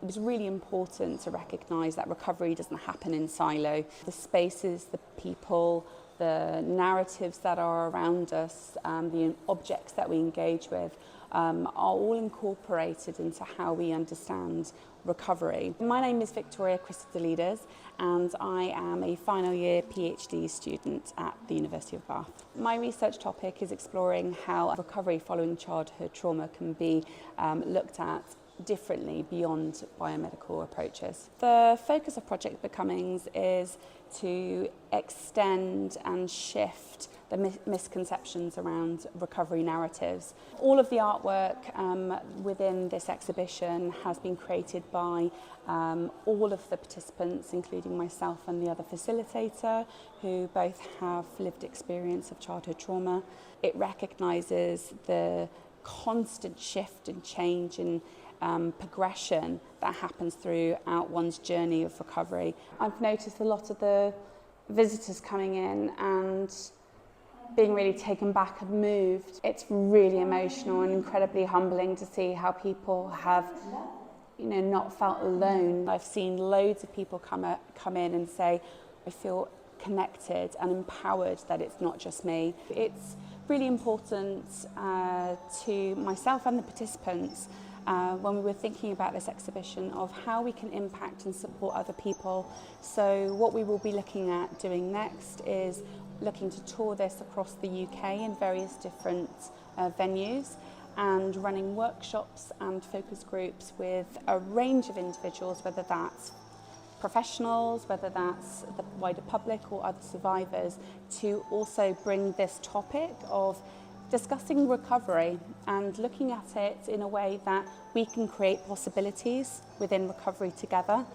It was really important to recognise that recovery doesn't happen in silo. The spaces, the people, the narratives that are around us, the objects that we engage with are all incorporated into how we understand recovery. My name is Victoria Christodoulides and I am a final year PhD student at the University of Bath. My research topic is exploring how recovery following childhood trauma can be looked at differently beyond biomedical approaches. The focus of Project Becomings is to extend and shift the misconceptions around recovery narratives. All of the artwork within this exhibition has been created by all of the participants, including myself and the other facilitator, who both have lived experience of childhood trauma. It recognises the constant shift and change in progression that happens throughout one's journey of recovery. I've noticed a lot of the visitors coming in and being really taken back and moved. It's really emotional and incredibly humbling to see how people have, not felt alone. I've seen loads of people come in and say, I feel connected and empowered that it's not just me. It's really important to myself and the participants when we were thinking about this exhibition of how we can impact and support other people. So what we will be looking at doing next is looking to tour this across the UK in various different venues and running workshops and focus groups with a range of individuals, whether that's professionals, whether that's the wider public or other survivors, to also bring this topic of discussing recovery and looking at it in a way that we can create possibilities within recovery together.